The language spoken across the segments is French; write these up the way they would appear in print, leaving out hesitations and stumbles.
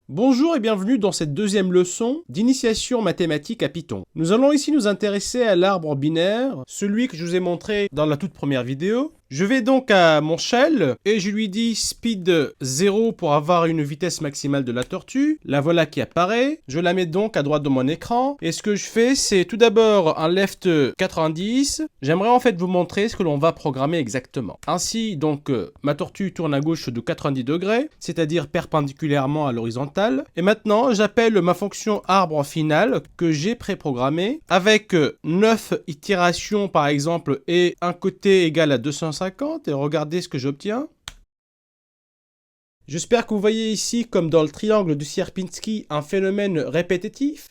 Bonjour et bienvenue dans cette deuxième leçon d'initiation mathématique à Python. Nous allons ici nous intéresser à l'arbre binaire, celui que je vous ai montré dans la toute première vidéo. Je vais donc à mon shell et je lui dis speed 0 pour avoir une vitesse maximale de la tortue. La voilà qui apparaît. Je la mets donc à droite de mon écran. Et ce que je fais, c'est tout d'abord un left 90. J'aimerais en fait vous montrer ce que l'on va programmer exactement. Ainsi, donc, ma tortue tourne à gauche de 90 degrés, c'est-à-dire perpendiculairement à l'horizontale. Et maintenant, j'appelle ma fonction arbre final que j'ai préprogrammée avec 9 itérations par exemple et un côté égal à 250 et regardez ce que j'obtiens. J'espère que vous voyez ici, comme dans le triangle de Sierpinski, un phénomène répétitif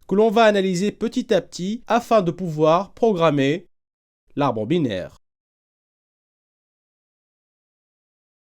que l'on va analyser petit à petit afin de pouvoir programmer l'arbre binaire.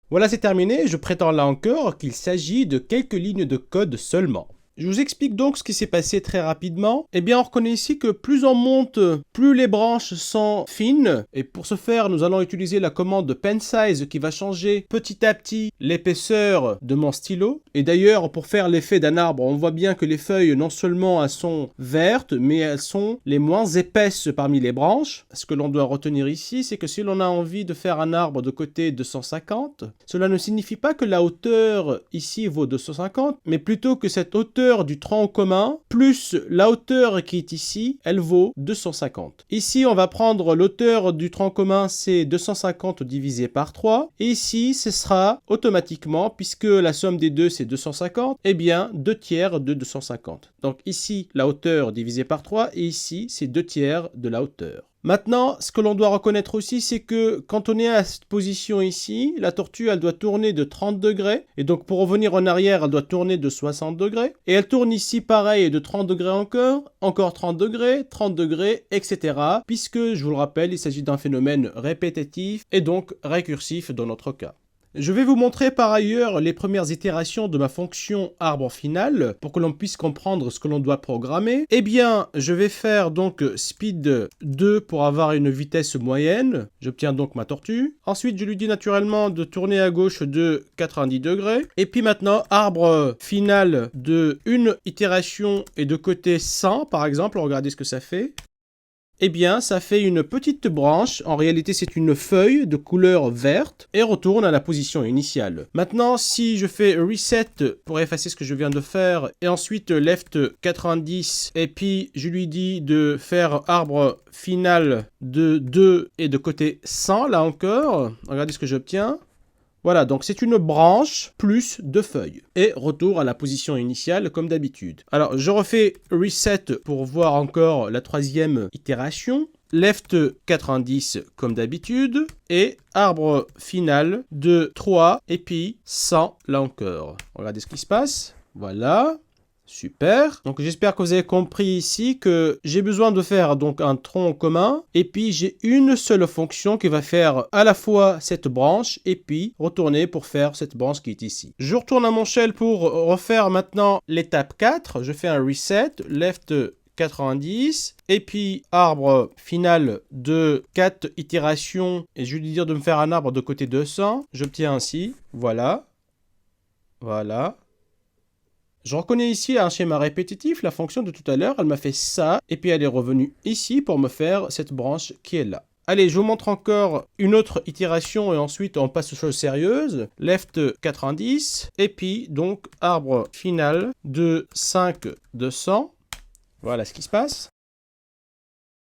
Voilà, c'est terminé. Je prétends là encore qu'il s'agit de quelques lignes de code seulement. Je vous explique donc ce qui s'est passé très rapidement. Eh bien, on reconnaît ici que plus on monte, plus les branches sont fines. Et pour ce faire, nous allons utiliser la commande pensize qui va changer petit à petit l'épaisseur de mon stylo. Et d'ailleurs, pour faire l'effet d'un arbre, on voit bien que les feuilles, non seulement elles sont vertes, mais elles sont les moins épaisses parmi les branches. Ce que l'on doit retenir ici, c'est que si l'on a envie de faire un arbre de côté 250, cela ne signifie pas que la hauteur ici vaut 250, mais plutôt que cette hauteur du tronc commun plus la hauteur qui est ici, elle vaut 250. Ici, on va prendre l'hauteur du tronc commun, c'est 250 divisé par 3. Et ici, ce sera automatiquement, puisque la somme des deux, c'est 250, eh bien, 2 tiers de 250. Donc ici, la hauteur divisée par 3, et ici, c'est 2 tiers de la hauteur. Maintenant, ce que l'on doit reconnaître aussi, c'est que quand on est à cette position ici, la tortue, elle doit tourner de 30 degrés. Et donc, pour revenir en arrière, elle doit tourner de 60 degrés. Et elle tourne ici, pareil, de 30 degrés encore 30 degrés, etc. Puisque, je vous le rappelle, il s'agit d'un phénomène répétitif et donc récursif dans notre cas. Je vais vous montrer par ailleurs les premières itérations de ma fonction arbre final pour que l'on puisse comprendre ce que l'on doit programmer. Eh bien, je vais faire donc speed 2 pour avoir une vitesse moyenne. J'obtiens donc ma tortue. Ensuite, je lui dis naturellement de tourner à gauche de 90 degrés. Et puis maintenant, arbre final de une itération et de côté 100 par exemple. Regardez ce que ça fait. Eh bien, ça fait une petite branche, en réalité c'est une feuille de couleur verte, et retourne à la position initiale. Maintenant, si je fais reset pour effacer ce que je viens de faire, et ensuite left 90, et puis je lui dis de faire arbre final de 2 et de côté 100, là encore, regardez ce que j'obtiens. Voilà, donc c'est une branche plus 2 feuilles. Et retour à la position initiale comme d'habitude. Alors, je refais reset pour voir encore la troisième itération. Left 90 comme d'habitude. Et arbre final de 3 et puis 100 là encore. Regardez ce qui se passe. Voilà. Super. Donc j'espère que vous avez compris ici que j'ai besoin de faire donc un tronc commun et puis j'ai une seule fonction qui va faire à la fois cette branche et puis retourner pour faire cette branche qui est ici. Je retourne à mon shell pour refaire maintenant l'étape 4. Je fais un reset, left 90 et puis arbre final de 4 itérations et je vais lui dire de me faire un arbre de côté 200. J'obtiens ainsi, voilà. Voilà. Je reconnais ici un schéma répétitif, la fonction de tout à l'heure, elle m'a fait ça, et puis elle est revenue ici pour me faire cette branche qui est là. Allez, je vous montre encore une autre itération et ensuite on passe aux choses sérieuses. Left 90, et puis donc arbre final de 5 de 100. Voilà ce qui se passe.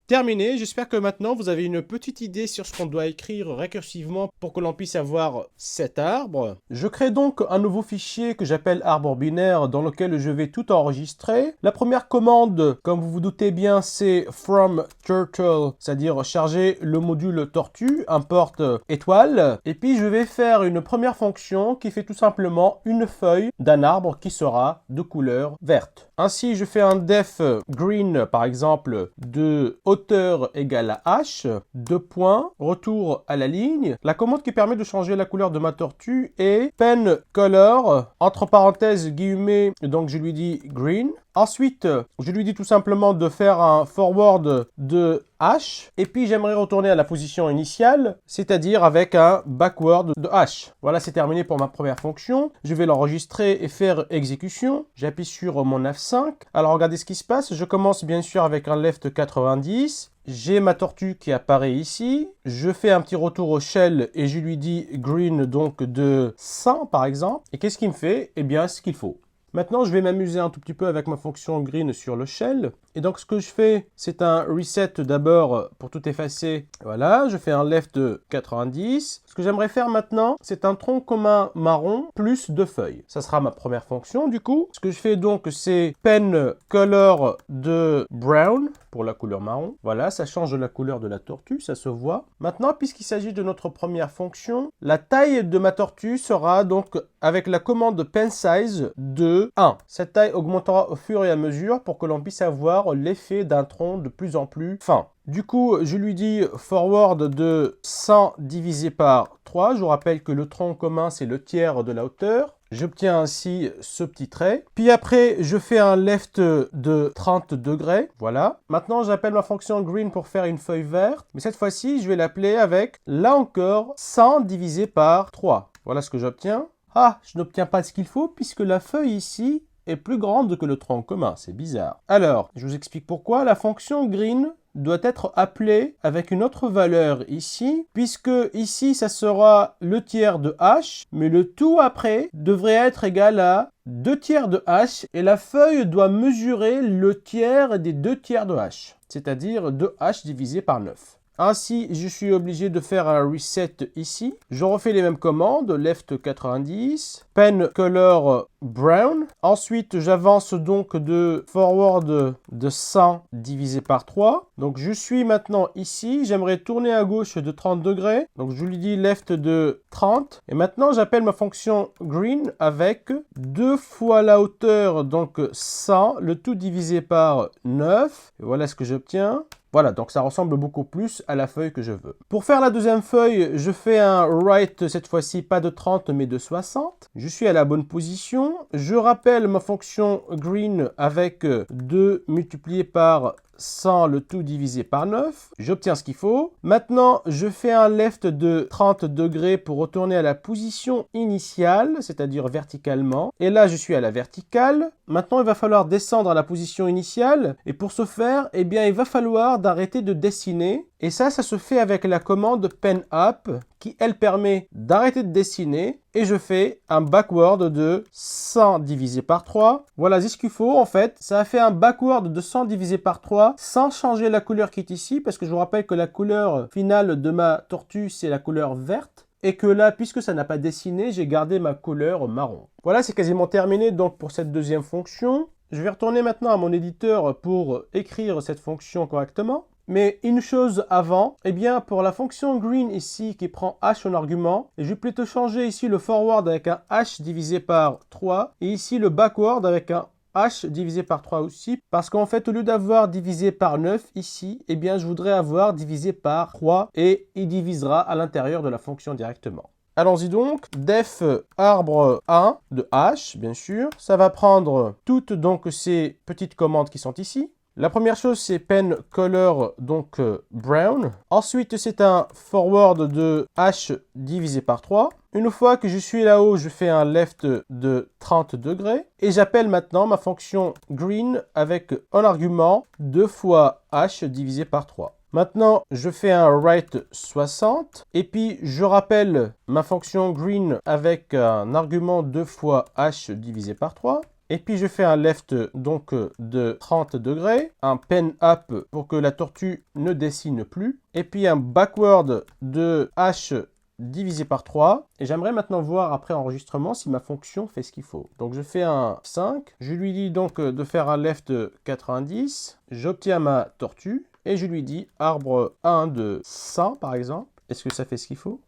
Terminé, j'espère que maintenant vous avez une petite idée sur ce qu'on doit écrire récursivement pour que l'on puisse avoir cet arbre. Je crée donc un nouveau fichier que j'appelle arbre binaire dans lequel je vais tout enregistrer. La première commande, comme vous vous doutez bien, c'est from turtle, c'est-à-dire charger le module tortue, import étoile. Et puis je vais faire une première fonction qui fait tout simplement une feuille d'un arbre qui sera de couleur verte. Ainsi, je fais un def green, par exemple, de hauteur égale à h, 2 points, retour à la ligne. La commande qui permet de changer la couleur de ma tortue est pen color, entre parenthèses guillemets, donc je lui dis green. Ensuite, je lui dis tout simplement de faire un forward de h. Et puis, j'aimerais retourner à la position initiale, c'est-à-dire avec un backward de h. Voilà, c'est terminé pour ma première fonction. Je vais l'enregistrer et faire exécution. J'appuie sur mon F5. Alors, regardez ce qui se passe. Je commence bien sûr avec un left 90. J'ai ma tortue qui apparaît ici. Je fais un petit retour au shell et je lui dis green donc de 100 par exemple. Et qu'est-ce qu'il me fait? Eh bien, ce qu'il faut. Maintenant, je vais m'amuser un tout petit peu avec ma fonction green sur le shell. Et donc, ce que je fais, c'est un reset d'abord pour tout effacer. Voilà, je fais un left de 90. Ce que j'aimerais faire maintenant, c'est un tronc commun marron plus 2 feuilles. Ça sera ma première fonction du coup. Ce que je fais donc, c'est pen color de brown pour la couleur marron. Voilà, ça change la couleur de la tortue, ça se voit. Maintenant, puisqu'il s'agit de notre première fonction, la taille de ma tortue sera donc avec la commande pen size de 1. Cette taille augmentera au fur et à mesure pour que l'on puisse avoir l'effet d'un tronc de plus en plus fin. Du coup, je lui dis forward de 100 divisé par 3. Je vous rappelle que le tronc commun, c'est le tiers de la hauteur. J'obtiens ainsi ce petit trait. Puis après, je fais un left de 30 degrés. Voilà. Maintenant, j'appelle ma fonction green pour faire une feuille verte. Mais cette fois-ci, je vais l'appeler avec, là encore, 100 divisé par 3. Voilà ce que j'obtiens. Ah, je n'obtiens pas ce qu'il faut puisque la feuille ici est plus grande que le tronc commun. C'est bizarre. Alors, je vous explique pourquoi. La fonction green doit être appelée avec une autre valeur ici, puisque ici, ça sera le tiers de h, mais le tout après devrait être égal à 2 tiers de h, et la feuille doit mesurer le tiers des 2 tiers de h, c'est-à-dire 2h divisé par 9. Ainsi, je suis obligé de faire un reset ici. Je refais les mêmes commandes, left 90, pen color brown. Ensuite, j'avance donc de forward de 100 divisé par 3. Donc, je suis maintenant ici. J'aimerais tourner à gauche de 30 degrés. Donc, je lui dis left de 30. Et maintenant, j'appelle ma fonction green avec 2 fois la hauteur, donc 100, le tout divisé par 9. Et voilà ce que j'obtiens. Voilà, donc ça ressemble beaucoup plus à la feuille que je veux. Pour faire la deuxième feuille, je fais un right, cette fois-ci pas de 30 mais de 60. Je suis à la bonne position. Je rappelle ma fonction green avec 2 multiplié par 100, le tout divisé par 9. J'obtiens ce qu'il faut. Maintenant, je fais un left de 30 degrés pour retourner à la position initiale, c'est-à-dire verticalement. Et là, je suis à la verticale. Maintenant, il va falloir descendre à la position initiale. Et pour ce faire, eh bien, il va falloir d'arrêter de dessiner. Et ça se fait avec la commande pen up qui, elle, permet d'arrêter de dessiner. Et je fais un backward de 100 divisé par 3. Voilà ce qu'il faut, en fait. Ça a fait un backward de 100 divisé par 3 sans changer la couleur qui est ici. Parce que je vous rappelle que la couleur finale de ma tortue, c'est la couleur verte. Et que là, puisque ça n'a pas dessiné, j'ai gardé ma couleur marron. Voilà, c'est quasiment terminé donc pour cette deuxième fonction. Je vais retourner maintenant à mon éditeur pour écrire cette fonction correctement. Mais une chose avant, eh bien pour la fonction green ici qui prend h en argument, je vais plutôt changer ici le forward avec un h divisé par 3 et ici le backward avec un h divisé par 3 aussi, parce qu'en fait au lieu d'avoir divisé par 9 ici, eh bien je voudrais avoir divisé par 3 et il divisera à l'intérieur de la fonction directement. Allons-y donc, def arbre 1 de h, bien sûr, ça va prendre toutes donc ces petites commandes qui sont ici. La première chose, c'est pen color, donc brown. Ensuite, c'est un forward de h divisé par 3. Une fois que je suis là-haut, je fais un left de 30 degrés. Et j'appelle maintenant ma fonction green avec en argument 2 fois h divisé par 3. Maintenant, je fais un right 60. Et puis, je rappelle ma fonction green avec un argument 2 fois h divisé par 3. Et puis je fais un left donc de 30 degrés, un pen up pour que la tortue ne dessine plus, et puis un backward de h divisé par 3. Et j'aimerais maintenant voir après enregistrement si ma fonction fait ce qu'il faut. Donc je fais un 5, je lui dis donc de faire un left 90, j'obtiens ma tortue, et je lui dis arbre 1 de 100 par exemple. Est-ce que ça fait ce qu'il faut?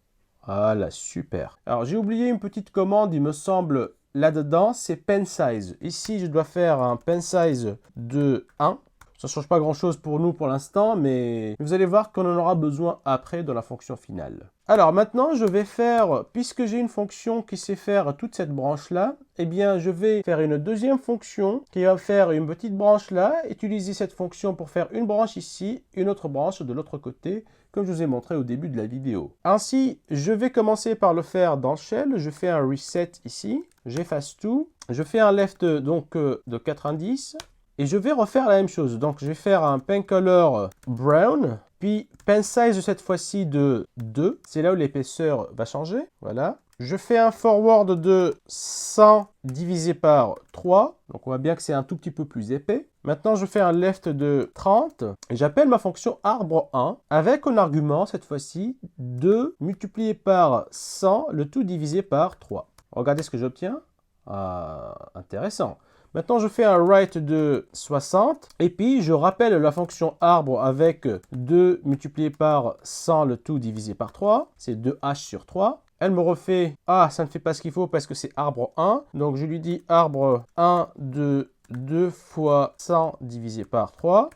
Voilà, super. Alors j'ai oublié une petite commande, il me semble. Là-dedans, c'est pen size. Ici, je dois faire un pen size de 1. Ça ne change pas grand-chose pour nous pour l'instant, mais vous allez voir qu'on en aura besoin après dans la fonction finale. Alors maintenant, je vais faire, puisque j'ai une fonction qui sait faire toute cette branche-là, eh bien, je vais faire une deuxième fonction qui va faire une petite branche là, utiliser cette fonction pour faire une branche ici, une autre branche de l'autre côté, comme je vous ai montré au début de la vidéo. Ainsi, je vais commencer par le faire dans Shell. Je fais un reset ici, j'efface tout, je fais un left donc de 90 et je vais refaire la même chose. Donc, je vais faire un pen color brown, puis pen size cette fois-ci de 2. C'est là où l'épaisseur va changer. Voilà. Je fais un forward de 100 divisé par 3. Donc, on voit bien que c'est un tout petit peu plus épais. Maintenant, je fais un left de 30 et j'appelle ma fonction arbre1 avec un argument, cette fois-ci, 2 multiplié par 100, le tout divisé par 3. Regardez ce que j'obtiens. Ah, intéressant. Maintenant, je fais un write de 60 et puis je rappelle la fonction arbre avec 2 multiplié par 100, le tout divisé par 3. C'est 2h sur 3. Elle me refait, ah, ça ne fait pas ce qu'il faut parce que c'est arbre 1. Donc, je lui dis arbre 1 de 2 fois 100 divisé par 3.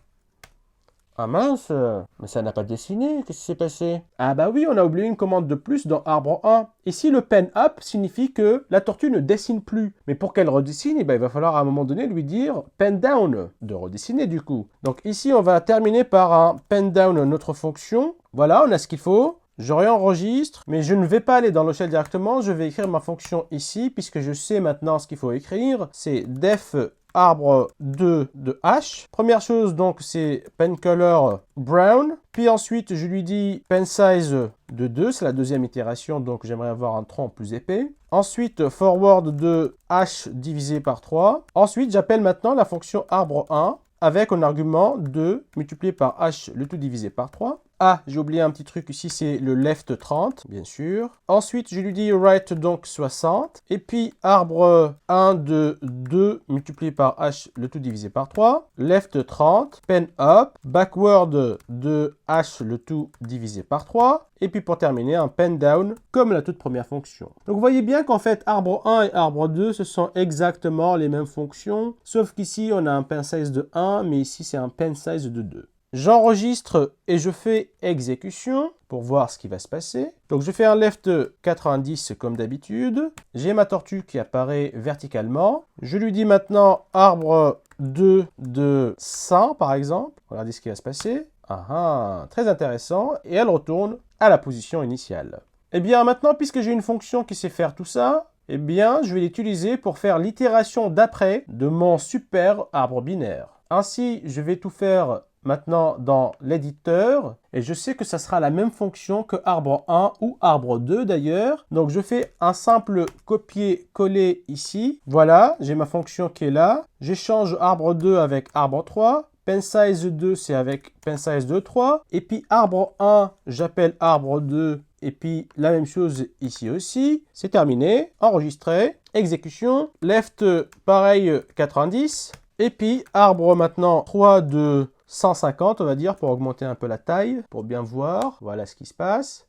Ah mince, mais ça n'a pas dessiné, qu'est-ce qui s'est passé? Ah bah oui, on a oublié une commande de plus dans arbre 1. Ici, le pen up signifie que la tortue ne dessine plus. Mais pour qu'elle redessine, eh ben, il va falloir à un moment donné lui dire pen down, de redessiner du coup. Donc ici, on va terminer par un pen down notre fonction. Voilà, on a ce qu'il faut. Je réenregistre, mais je ne vais pas aller dans le shell directement, je vais écrire ma fonction ici, puisque je sais maintenant ce qu'il faut écrire. C'est def arbre 2 de h. Première chose, donc, c'est pen color brown. Puis ensuite, je lui dis pen size de 2, c'est la deuxième itération, donc j'aimerais avoir un tronc plus épais. Ensuite, forward de h divisé par 3. Ensuite, j'appelle maintenant la fonction arbre 1 avec un argument 2 multiplié par h, le tout divisé par 3. Ah, j'ai oublié un petit truc ici, c'est le left 30, bien sûr. Ensuite, je lui dis write donc 60. Et puis, arbre 1 de 2 multiplié par h, le tout divisé par 3. Left 30, pen up, backward de h, le tout divisé par 3. Et puis, pour terminer, un pen down, comme la toute première fonction. Donc, vous voyez bien qu'en fait, arbre 1 et arbre 2, ce sont exactement les mêmes fonctions. Sauf qu'ici, on a un pen size de 1, mais ici, c'est un pen size de 2. J'enregistre et je fais exécution pour voir ce qui va se passer. Donc je fais un left 90 comme d'habitude. J'ai ma tortue qui apparaît verticalement. Je lui dis maintenant arbre 2 de 100 par exemple. Regardez ce qui va se passer. Ah ah, très intéressant. Et elle retourne à la position initiale. Et bien maintenant, puisque j'ai une fonction qui sait faire tout ça, eh bien je vais l'utiliser pour faire l'itération d'après de mon super arbre binaire. Ainsi, je vais tout faire maintenant dans l'éditeur, et je sais que ça sera la même fonction que arbre 1 ou arbre 2 d'ailleurs. Donc je fais un simple copier-coller ici. Voilà, j'ai ma fonction qui est là. J'échange arbre 2 avec arbre 3. Pen size 2, c'est avec pen size de 3. Et puis arbre 1, j'appelle arbre 2. Et puis la même chose ici aussi. C'est terminé. Enregistré. Exécution. Left, pareil, 90. Et puis arbre maintenant 3 de 150, on va dire, pour augmenter un peu la taille, pour bien voir. Voilà ce qui se passe.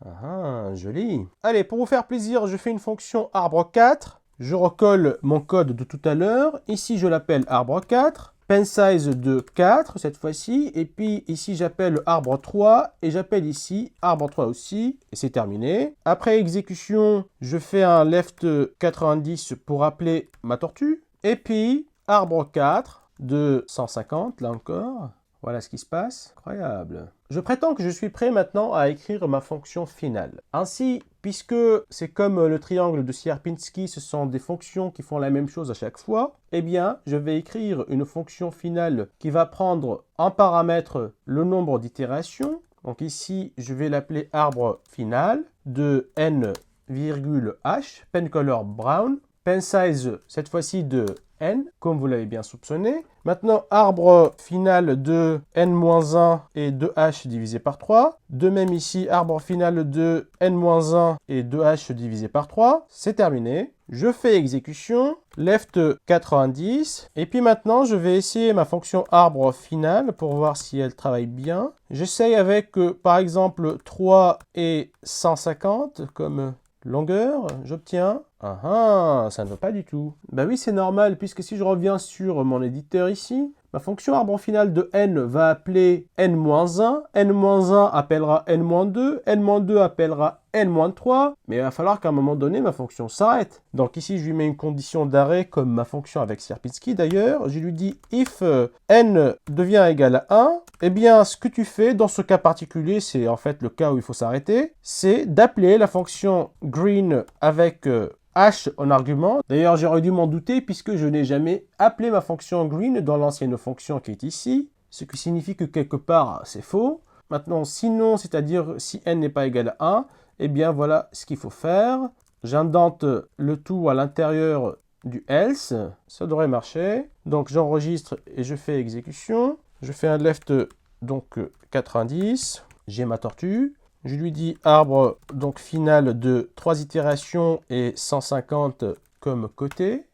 Ah, joli. Allez, pour vous faire plaisir, je fais une fonction arbre 4. Je recolle mon code de tout à l'heure. Ici, je l'appelle arbre 4. Pen size de 4 cette fois-ci. Et puis ici, j'appelle arbre 3. Et j'appelle ici arbre 3 aussi. Et c'est terminé. Après exécution, je fais un left 90 pour appeler ma tortue. Et puis, arbre 4. De 150, là encore. Voilà ce qui se passe. Incroyable. Je prétends que je suis prêt maintenant à écrire ma fonction finale. Ainsi, puisque c'est comme le triangle de Sierpinski, ce sont des fonctions qui font la même chose à chaque fois, eh bien, je vais écrire une fonction finale qui va prendre en paramètre le nombre d'itérations. Donc ici, je vais l'appeler arbre final de n, h, pen color brown, pen size cette fois-ci de n, comme vous l'avez bien soupçonné. Maintenant, arbre final de n-1 et 2h divisé par 3. De même ici, arbre final de n-1 et 2h divisé par 3. C'est terminé. Je fais exécution, left 90. Et puis maintenant, je vais essayer ma fonction arbre final pour voir si elle travaille bien. J'essaye avec, par exemple, 3 et 150 comme longueur. J'obtiens Ah ah, ça ne va pas du tout. Bah oui, c'est normal, puisque si je reviens sur mon éditeur ici, ma fonction arbre final de n va appeler n-1, n-1 appellera n-2, n-2 appellera n-3, mais il va falloir qu'à un moment donné, ma fonction s'arrête. Donc ici, je lui mets une condition d'arrêt, comme ma fonction avec Sierpinski d'ailleurs. Je lui dis if n devient égal à 1, eh bien, ce que tu fais dans ce cas particulier, c'est en fait le cas où il faut s'arrêter, c'est d'appeler la fonction green avec h en argument. D'ailleurs, j'aurais dû m'en douter puisque je n'ai jamais appelé ma fonction green dans l'ancienne fonction qui est ici, ce qui signifie que quelque part, c'est faux. Maintenant, sinon, c'est-à-dire si n n'est pas égal à 1, eh bien voilà ce qu'il faut faire. J'indente le tout à l'intérieur du else, ça devrait marcher. Donc j'enregistre et je fais exécution. Je fais un left donc 90, j'ai ma tortue. Je lui dis arbre donc final de 3 itérations et 150 comme côté.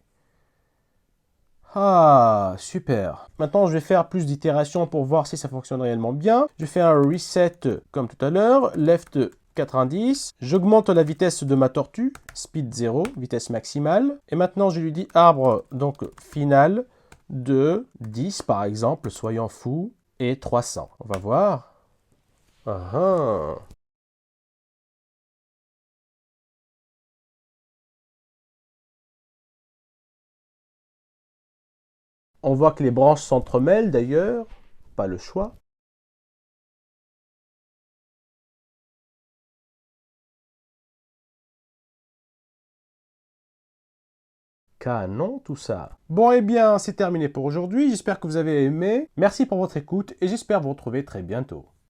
Ah, super. Maintenant, je vais faire plus d'itérations pour voir si ça fonctionne réellement bien. Je fais un reset comme tout à l'heure, left 90. J'augmente la vitesse de ma tortue, speed 0, vitesse maximale. Et maintenant, je lui dis arbre donc final de 10 par exemple, soyons fous, et 300. On va voir. Ah ah. On voit que les branches s'entremêlent d'ailleurs, pas le choix. Canon tout ça. Bon eh bien, c'est terminé pour aujourd'hui, j'espère que vous avez aimé. Merci pour votre écoute et j'espère vous retrouver très bientôt.